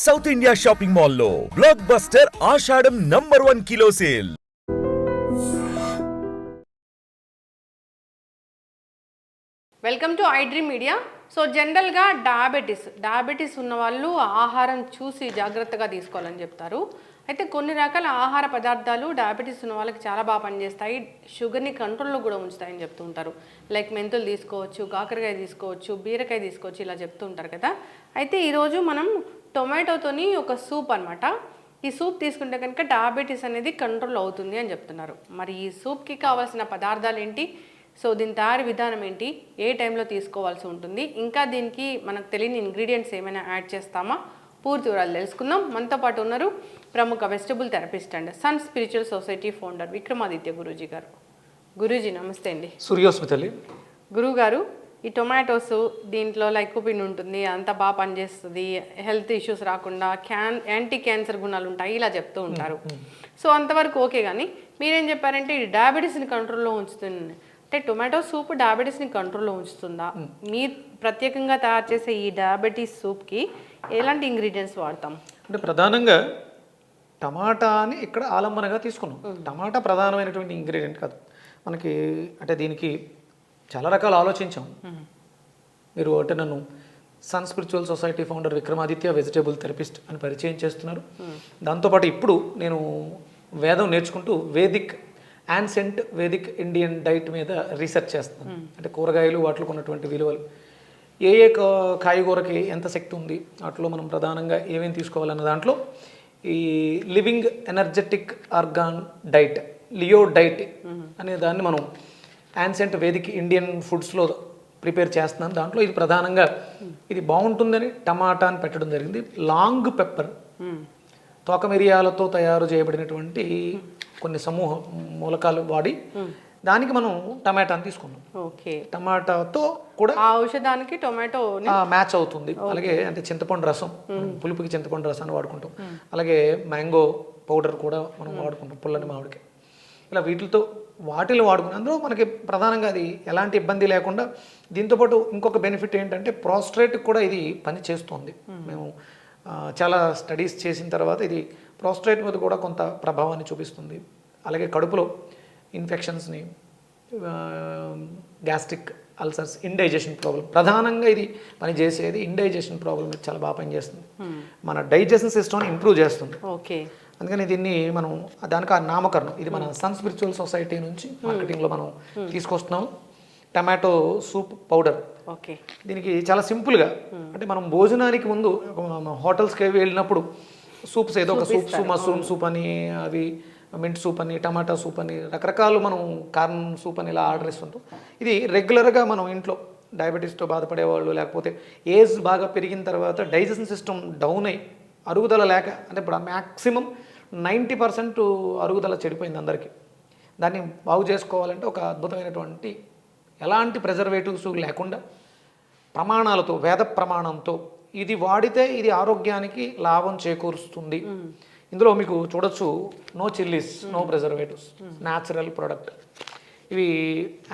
South India shopping మాల్లో blockbuster Ashadham #1 kilo sale. Welcome to iDream Media. So జనరల్గా diabetes ఉన్న వాళ్ళు ఆహారం చూసి జాగ్రత్తగా తీసుకోవాలని చెప్తారు. అయితే కొన్ని రకాల ఆహార పదార్థాలు డయాబెటీస్ ఉన్న వాళ్ళకి చాలా బాగా పనిచేస్తాయి, షుగర్ని కంట్రోల్లో కూడా ఉంచుతాయని చెప్తూ ఉంటారు. లైక్ మెంతులు తీసుకోవచ్చు, కాకరకాయ తీసుకోవచ్చు, బీరకాయ తీసుకోవచ్చు, ఇలా చెప్తూ ఉంటారు కదా. అయితే ఈరోజు మనం టొమాటోతోని ఒక సూప్ అనమాట. ఈ సూప్ తీసుకుంటే కనుక డయాబెటీస్ అనేది కంట్రోల్ అవుతుంది అని చెప్తున్నారు. మరి ఈ సూప్కి కావాల్సిన పదార్థాలు ఏంటి, సో దీని తయారీ విధానం ఏంటి, ఏ టైంలో తీసుకోవాల్సి ఉంటుంది, ఇంకా దీనికి మనకు తెలియని ఇంగ్రీడియంట్స్ ఏమైనా యాడ్ చేస్తామా, పూర్తి వివరాలు తెలుసుకుందాం. మనతో పాటు ఉన్నారు ప్రముఖ vegetable therapist and Sun Spiritual Society founder Vikramaditya Guruji garu. Guruji నమస్తే అండి. సూర్యోస్మితలి. గురువుగారు, ఈ టొమాటోస్ దీంట్లో లైకోపిన్ ఉంటుంది, అంతా బాగా పనిచేస్తుంది, హెల్త్ ఇష్యూస్ రాకుండా యాంటీ క్యాన్సర్ గుణాలు ఉంటాయి, ఇలా చెప్తూ ఉంటారు. సో అంతవరకు ఓకే, కానీ మీరేం చెప్పారంటే ఈ డయాబెటీస్ని కంట్రోల్లో ఉంచుతుంది. అంటే టొమాటో సూప్ డయాబెటీస్ని కంట్రోల్లో ఉంచుతుందా? మీరు ప్రత్యేకంగా తయారు చేసే ఈ డయాబెటీస్ సూప్కి ఎలాంటి ఇంగ్రీడియంట్స్ వాడతాం? అంటే ప్రధానంగా టమాటాని ఇక్కడ ఆలంబనగా తీసుకున్నాం. టమాటా ప్రధానమైనటువంటి ఇంగ్రీడియంట్ కాదు మనకి. అంటే దీనికి చాలా రకాలు ఆలోచించాం. మీరు అంటే నన్ను Sun Spiritual Society founder Vikramaditya vegetable therapist అని పరిచయం చేస్తున్నారు. దాంతోపాటు ఇప్పుడు నేను వేదం నేర్చుకుంటూ యాన్సెంట్ వేదిక్ ఇండియన్ డైట్ మీద రీసెర్చ్ చేస్తున్నాను. అంటే కూరగాయలు వాటిలో ఉన్నటువంటి విలువలు, ఏ కాయగూరకి ఎంత శక్తి ఉంది, వాటిలో మనం ప్రధానంగా ఏమేమి తీసుకోవాలన్న దాంట్లో ఈ living energetic organ diet, Leo diet అనే దాన్ని మనం యాన్సెంట్ వేదిక్ ఇండియన్ ఫుడ్స్లో ప్రిపేర్ చేస్తున్నాను. దాంట్లో ఇది ప్రధానంగా ఇది బాగుంటుందని టమాటాని పెట్టడం జరిగింది. లాంగ్ పెప్పర్, తోక మిరియాలతో తయారు చేయబడినటువంటి కొన్ని సమూహ మూలకాలు వాడి దానికి మనం టమాటాని తీసుకున్నాం. ఓకే, టమాటాతో కూడా ఆ ఔషధానికి టొమాటో మ్యాచ్ అవుతుంది. అలాగే అంటే చింతపండు రసం, పులుపుకి చింతపండు రసాన్ని వాడుకుంటాం. అలాగే మ్యాంగో పౌడర్ కూడా మనం వాడుకుంటాం, పుల్లని మామిడికి. ఇలా వాటిలో వాడుకుని అందులో మనకి ప్రధానంగా అది ఎలాంటి ఇబ్బంది లేకుండా. దీంతోపాటు ఇంకొక బెనిఫిట్ ఏంటంటే ప్రోస్ట్రేట్కి కూడా ఇది పని చేస్తుంది. మేము చాలా స్టడీస్ చేసిన తర్వాత ఇది ప్రోస్ట్రేట్ మీద కూడా కొంత ప్రభావాన్ని చూపిస్తుంది. అలాగే కడుపులో ఇన్ఫెక్షన్స్ని, గ్యాస్ట్రిక్ అల్సర్స్, ఇండైజెషన్ ప్రాబ్లం, ప్రధానంగా ఇది పనిచేసేది ఇండైజెషన్ ప్రాబ్లం చాలా బాగా పనిచేస్తుంది. మన డైజెషన్ సిస్టమ్ని ఇంప్రూవ్ చేస్తుంది. ఓకే, అందుకని దీన్ని మనం దానికి ఆ నామకరణం ఇది మన సన్ స్పిరిచువల్ సొసైటీ నుంచి మార్కెటింగ్లో మనం తీసుకొస్తున్నాము. Tomato soup powder. ఓకే, దీనికి చాలా సింపుల్గా అంటే మనం భోజనానికి ముందు హోటల్స్కి వెళ్ళినప్పుడు సూప్స్ ఏదో ఒక సూప్స్, మష్రూమ్ సూప్ అని, అవి మింట్ సూప్ అని, టమాటా సూప్ అని, రకరకాలు మనం కార్న్ సూప్ అని ఇలా ఆర్డర్ ఇస్తుంటాం. ఇది రెగ్యులర్గా మనం ఇంట్లో డయాబెటీస్తో బాధపడేవాళ్ళు, లేకపోతే ఏజ్ బాగా పెరిగిన తర్వాత డైజెషన్ సిస్టమ్ డౌన్ అయ్యి అరుగుదల లేక, అంటే ఇప్పుడు మ్యాక్సిమం 90% అరుగుదల చెడిపోయింది అందరికీ. దాన్ని బాగు చేసుకోవాలంటే ఒక అద్భుతమైనటువంటి ఎలాంటి ప్రిజర్వేటివ్స్ లేకుండా ప్రమాణాలతో, వేద ప్రమాణంతో ఇది వాడితే ఇది ఆరోగ్యానికి లాభం చేకూరుస్తుంది. ఇందులో మీకు చూడొచ్చు, no chillies, no preservatives, natural product. ఇవి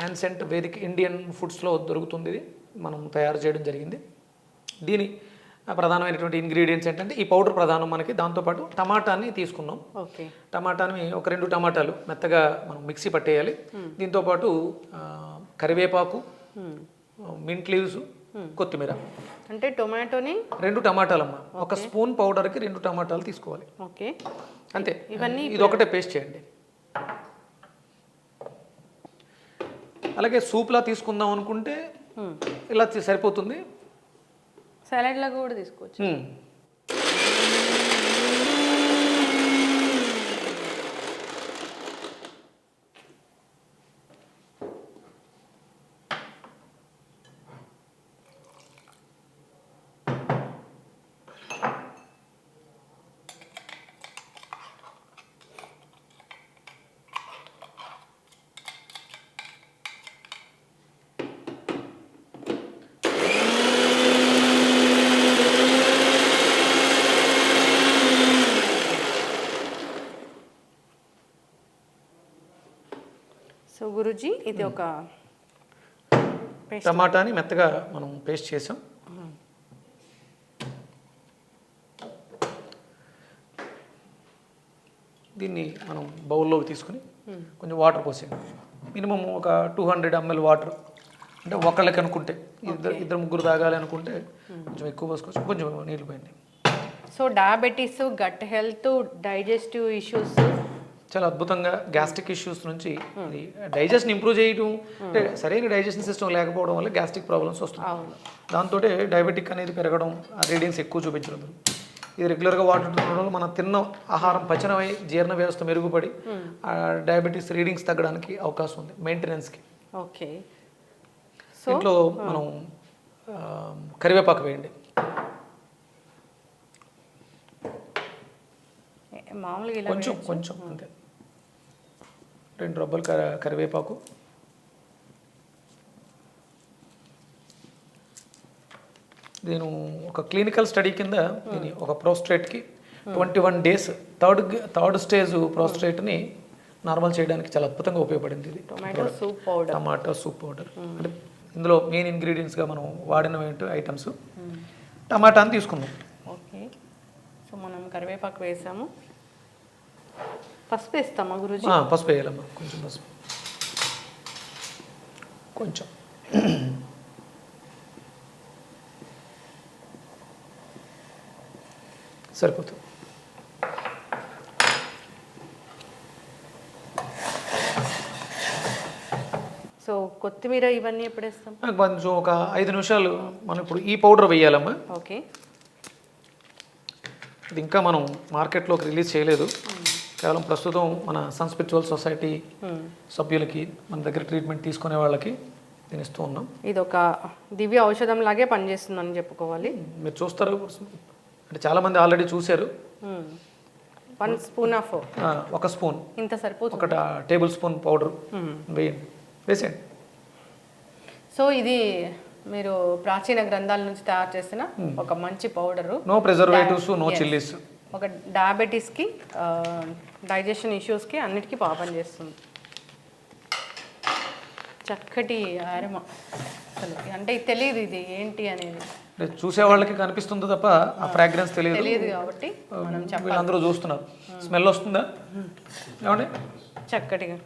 యాన్సెంట్ వేదిక్ ఇండియన్ ఫుడ్స్లో దొరుకుతుంది. ఇది మనం తయారు చేయడం జరిగింది. దీని ప్రధానమైనటువంటి ఇంగ్రీడియంట్స్ ఏంటంటే ఈ పౌడర్ ప్రధానం మనకి. దాంతోపాటు టమాటాని తీసుకున్నాం. ఓకే, టమాటాని ఒక 2 టమాటాలు మెత్తగా మనం మిక్సీ పట్టేయాలి. దీంతోపాటు కరివేపాకు, మింట్ లీవ్స్, కొత్తిమీర. అంటే టొమాటోని 2 టమాటాలమ్మ, ఒక స్పూన్ పౌడర్కి 2 టమాటాలు తీసుకోవాలి. ఓకే, అంతే. ఇవన్నీ ఇది ఒకటే పేస్ట్ చేయండి. అలాగే సూప్లా తీసుకుందాం అనుకుంటే ఇలా సరిపోతుంది. సలాడ్లా కూడా తీసుకోవచ్చు. సో గురూజీ, ఇది ఒక టమాటాని మెత్తగా మనం పేస్ట్ చేసాం. దీన్ని మనం బౌల్లోకి తీసుకుని కొంచెం వాటర్ పోసేయండి. మినిమం ఒక 200 ml వాటర్, అంటే ఒకళ్ళకి అనుకుంటే ఇద్దరు ముగ్గురు తాగాలి అనుకుంటే కొంచెం ఎక్కువ పోసుకోవచ్చు, కొంచెం నీళ్ళు పోయండి. So diabetes, gut health, digestive issues చాలా అద్భుతంగా గ్యాస్ట్రిక్ ఇష్యూస్ నుంచి ఇది డైజెషన్ ఇంప్రూవ్ చేయడం, అంటే సరైన డైజెషన్ సిస్టమ్ లేకపోవడం వల్ల గ్యాస్ట్రిక్ ప్రాబ్లమ్స్ వస్తుంది. దాంతో డయాబెటిక్ అనేది పెరగడం, రీడింగ్స్ ఎక్కువ చూపించడం. ఇది రెగ్యులర్గా వాటర్ ఉండడం వల్ల మనం తిన్న ఆహారం పచనమై జీర్ణ వ్యవస్థ మెరుగుపడి డయాబెటీస్ రీడింగ్స్ తగ్గడానికి అవకాశం ఉంది, మెయింటెనెన్స్కి. ఓకే. దీంట్లో మనం కరివేపాకు వేయండి. మామూలుగా ఇలా కొంచెం కొంచెం అంతే, 2 రబ్బలు కరివేపాకు. నేను ఒక క్లినికల్ స్టడీ కింద దీని ఒక ప్రోస్ట్రేట్కి 21 days థర్డ్ స్టేజ్ ప్రోస్ట్రేట్ని నార్మల్ చేయడానికి చాలా అద్భుతంగా ఉపయోగపడింది ఇది. టొమాటో సూప్ పౌడర్ అంటే ఇందులో మెయిన్ ఇంగ్రీడియంట్స్గా మనం వాడిన ఐటమ్స్ టమాటాని తీసుకుందాం. ఓకే. సో మనం కరివేపాకు వేసాము. పసుపు వేస్తామా గురూజీ? పసుపు వేయాలమ్మా, కొంచెం పసుపు, కొంచెం. సరిపోతుంది. సో కొత్తిమీర ఇవన్నీ ఎప్పుడు వేస్తాం? కొంచెం ఒక 5 నిమిషాలు మనం ఇప్పుడు ఈ పౌడర్ వేయాలమ్మా. ఓకే. ఇది ఇంకా మనం మార్కెట్లోకి రిలీజ్ చేయలేదు, కేవలం ప్రస్తుతం మన సన్ స్పిరిచువల్ సొసైటీ సభ్యులకి, మన దగ్గర ట్రీట్మెంట్ తీసుకునే వాళ్ళకి నేను ఇస్తూ ఉన్నాం. ఇది ఒక దివ్య ఔషధం లాగే పనిచేస్తుందని చెప్పుకోవాలి. మీరు చూస్తారు, అంటే చాలామంది ఆల్రెడీ చూశారు. 1 స్పూన్ ఆఫ్, ఒక స్పూన్, ఇంత సరిపోతుంది. ఒక టేబుల్ స్పూన్ పౌడర్ వేయండి, వేసేయండి. సో ఇది మీరు ప్రాచీన గ్రంథాల నుంచి తయారు చేసిన ఒక మంచి powder. No preservatives, no chillies. ఒక డయాబెటీస్కి, డైజెషన్ ఇష్యూస్కి అన్నిటికీ బాగా పనిచేస్తుంది. చక్కటి ఆరమ అసలు, అంటే తెలియదు ఇది ఏంటి అనేది. చూసే వాళ్ళకి కనిపిస్తుందో తప్ప ఆ ఫ్రాగ్రెన్స్ తెలియదు కాబట్టి మనం వీళ్ళందరూ చూస్తున్నారు. స్మెల్ వస్తుందా ఏమండి? చక్కటిగా.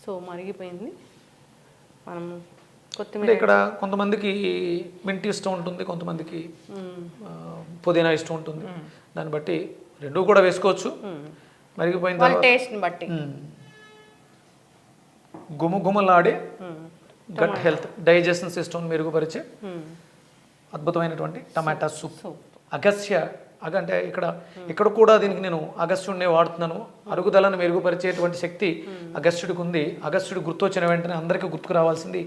సో మరిగిపోయింది. మనం కొత్తిమీర ఇక్కడ కొంతమందికి మింట్ ఇష్టం ఉంటుంది, కొంతమందికి పుదీనా ఇష్టం ఉంటుంది. దాన్ని బట్టి రెండు కూడా వేసుకోవచ్చు. మరిగిపోయిన తర్వాత టేస్ట్ని బట్టి గుమగుమలాడే గట్ హెల్త్, డైజెషన్ సిస్టమ్ మెరుగుపరిచే అద్భుతమైనటువంటి టమాటా సూప్. అగస్త్య అంటే ఇక్కడ కూడా దీనికి నేను అగస్త్యుడినే వాడుతున్నాను. అరుగుదలను మెరుగుపరిచేటువంటి శక్తి అగస్త్యుడికి ఉంది. అగస్త్యుడు గుర్తొచ్చిన వెంటనే అందరికీ గుర్తుకు రావాల్సింది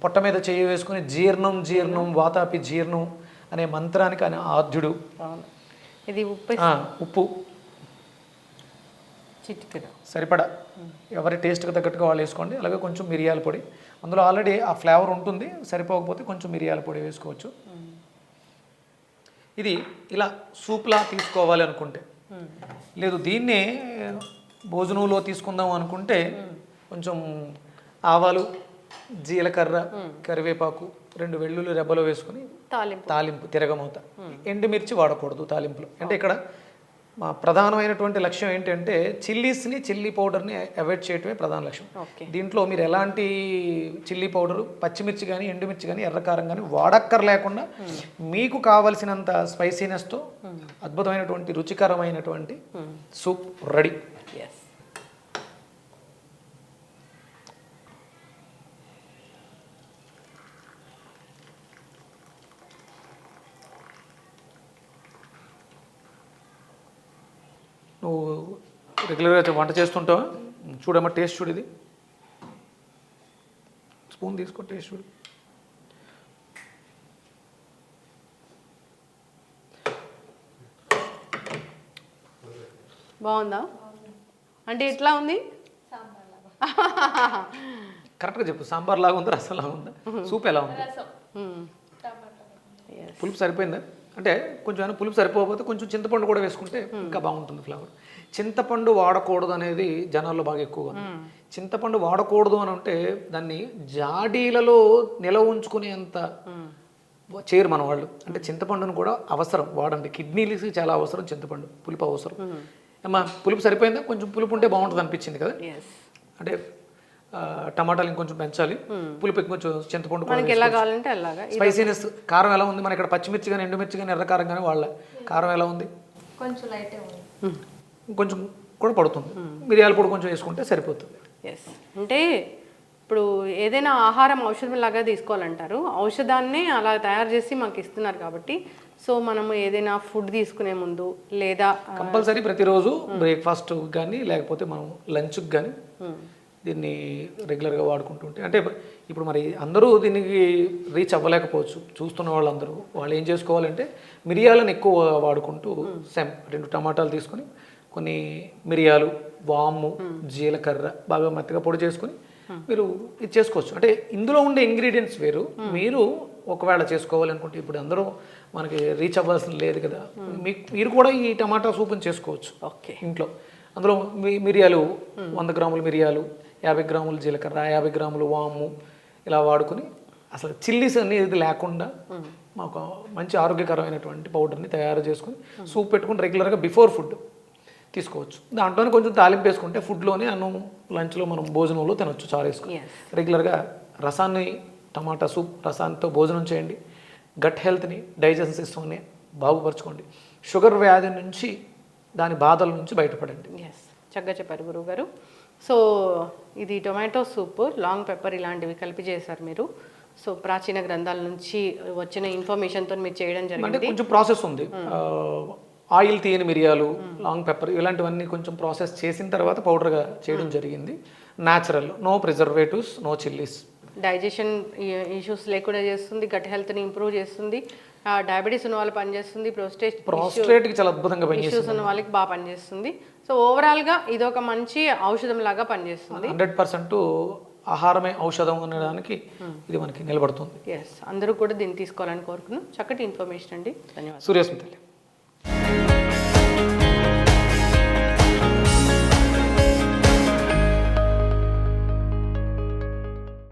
పొట్ట మీద చేయి వేసుకుని జీర్ణం జీర్ణం వాతాపి జీర్ణం అనే మంత్రానికి ఆయన ఆద్యుడు. ఇది ఉప్పు చిటికెడు సరిపడా, ఎవరి టేస్ట్కి తగ్గట్టుగా వాళ్ళు వేసుకోండి. అలాగే కొంచెం మిరియాల పొడి, అందులో ఆల్రెడీ ఆ ఫ్లేవర్ ఉంటుంది, సరిపోకపోతే కొంచెం మిరియాల పొడి వేసుకోవచ్చు. ఇది ఇలా సూప్లా తీసుకోవాలి అనుకుంటే, లేదు దీన్నే భోజనంలో తీసుకుందాం అనుకుంటే కొంచెం ఆవాలు, జీలకర్ర, కరివేపాకు, 2 వెల్లుల్లి రెబ్బలు వేసుకుని తాలింపు తిరగమూత. ఎండుమిర్చి వాడకూడదు తాలింపులో. అంటే ఇక్కడ మా ప్రధానమైనటువంటి లక్ష్యం ఏంటంటే చిల్లీస్ని, చిల్లీ పౌడర్ని అవాయిడ్ చేయటమే ప్రధాన లక్ష్యం. దీంట్లో మీరు ఎలాంటి చిల్లీ పౌడరు, పచ్చిమిర్చి కానీ ఎండుమిర్చి కానీ ఎర్రకారం కానీ వాడక్కర్ లేకుండా మీకు కావలసినంత స్పైసీనెస్తో అద్భుతమైనటువంటి రుచికరమైనటువంటి సూప్ రెడీ. నువ్వు రెగ్యులర్గా వంట చేస్తుంటావా? చూడమ్మా, టేస్ట్ చూడు. ఇది స్పూన్ తీసుకో, టేస్ట్ చూడు. బాగుందా? అంటే ఎట్లా ఉంది? కరెక్ట్గా చెప్పు. సాంబార్ లాగా ఉందా, రసం లాగా ఉందా, సూప్ ఎలా ఉంది? పులుపు సరిపోయిందా? అంటే కొంచెం పులుపు సరిపోకపోతే కొంచెం చింతపండు కూడా వేసుకుంటే ఇంకా బాగుంటుంది ఫ్లేవర్. చింతపండు వాడకూడదు అనేది జనాల్లో బాగా ఎక్కువగా. చింతపండు వాడకూడదు అని అంటే దాన్ని జాడీలలో నిలవ ఉంచుకునేంత చేయరు మన వాళ్ళు. అంటే చింతపండును కూడా అవసరం వాడండి, కిడ్నీలకి చాలా అవసరం చింతపండు, పులుపు అవసరం. అమ్మా పులుపు సరిపోయిందా, కొంచెం పులుపు ఉంటే బాగుంటుంది అనిపించింది కదా. ఎస్, అంటే టమాటాలు ఇంకొంచెం పెంచాలి, పులుపు ఇంకొంచెం చింతపండు మనకి ఎలా కావాలంటే అలాగా. స్పైసీనెస్. కారం ఎలా ఉంది మన ఇక్కడ, పచ్చిమిర్చి కానీ ఎండుమిర్చి కానీ ఎర్ర కారం కానీ వాళ్ళ కారం ఎలా ఉంది, కొంచెం లైటే ఉంది. కొంచెం కూడా పడుతుంది, మిరియాల పొడి కొంచెం వేసుకుంటే సరిపోతుంది. ఎస్, అంటే ఇప్పుడు ఏదైనా ఆహారం ఔషధం లాగా తీసుకోవాలంటారు, ఔషధాన్నే అలా తయారు చేసి మాకు ఇస్తున్నారు కాబట్టి, సో మనము ఏదైనా ఫుడ్ తీసుకునే ముందు లేదా కంపల్సరీ ప్రతిరోజు బ్రేక్ఫాస్ట్ కానీ లేకపోతే మనం లంచ్కి కానీ దీన్ని రెగ్యులర్గా వాడుకుంటుంటే, అంటే ఇప్పుడు మరి అందరూ దీనికి రీచ్ అవ్వలేకపోవచ్చు, చూస్తున్న వాళ్ళందరూ వాళ్ళు ఏం చేసుకోవాలంటే మిరియాలను ఎక్కువ వాడుకుంటూ సేమ్ 2 టమాటాలు తీసుకొని కొన్ని మిరియాలు, వాము, జీలకర్ర బాగా మెత్తగా పొడి చేసుకొని మీరు ఇది చేసుకోవచ్చు. అంటే ఇందులో ఉండే ఇంగ్రీడియంట్స్ వేరు, మీరు ఒకవేళ చేసుకోవాలనుకుంటే ఇప్పుడు అందరూ మనకి రీచ్ అవ్వాల్సిన లేదు కదా, మీరు కూడా ఈ టమాటా సూప్ని చేసుకోవచ్చు ఓకే ఇంట్లో. అందులో మిరియాలు 100 గ్రాములు మిరియాలు, 50 గ్రాములు జీలకర్ర, 50 గ్రాములు వాము ఇలా వాడుకొని అసలు చిల్లీస్ అనేది లేకుండా మాకు మంచి ఆరోగ్యకరమైనటువంటి పౌడర్ని తయారు చేసుకొని సూప్ పెట్టుకుని రెగ్యులర్గా బిఫోర్ ఫుడ్ తీసుకోవచ్చు. దాంట్లోనే కొంచెం తాలింపు వేసుకుంటే ఫుడ్లోనే అన్నం లంచ్లో మనం భోజనంలో తినొచ్చు చారు వేసుకొని. రెగ్యులర్గా రసాన్ని, టమాటా సూప్ రసాన్నితో భోజనం చేయండి. గట్ హెల్త్ని, డైజెషన్ సిస్టమ్ని బాగుపరచుకోండి. షుగర్ వ్యాధి నుంచి, దాని బాధల నుంచి బయటపడండి. ఎస్, చక్కగా చెప్పారు గురువు గారు. సో ఇది టొమాటో సూప్, లాంగ్ పెప్పర్ ఇలాంటివి కలిపి చేశారు మీరు. సో ప్రాచీన గ్రంథాల నుంచి వచ్చిన ఇన్ఫర్మేషన్తో మీరు చేయడం అంటే జరిగింది. కొంచెం ప్రాసెస్ ఉంది. ఆయిల్ తీయని మిరియాలు, లాంగ్ పెప్పర్ ఇలాంటివన్నీ కొంచెం ప్రాసెస్ చేసిన తర్వాత పౌడర్గా చేయడం జరిగింది. Natural, no preservatives, no chillies. Digestion issues లేకుండా చేస్తుంది, గట్ హెల్త్ని ఇంప్రూవ్ చేస్తుంది, డయాబెటీస్ ఉన్న వాళ్ళు పనిచేస్తుంది, ప్రాస్ట్రేట్కి చాలా అద్భుతంగా ఇష్యూస్ ఉన్న వాళ్ళకి బాగా పనిచేస్తుంది. సో ఓవరాల్గా ఇది ఒక మంచి ఔషధం లాగా పనిచేస్తుంది. 100% ఆహారమే ఔషధం అనడానికి ఇది మనకి నిలబడుతుంది. ఎస్, అందరూ కూడా దీన్ని తీసుకోవాలని కోరుకున్నాం. చక్కటి ఇన్ఫర్మేషన్ అండి, ధన్యవాదాలు. సూర్యస్మితల్లి.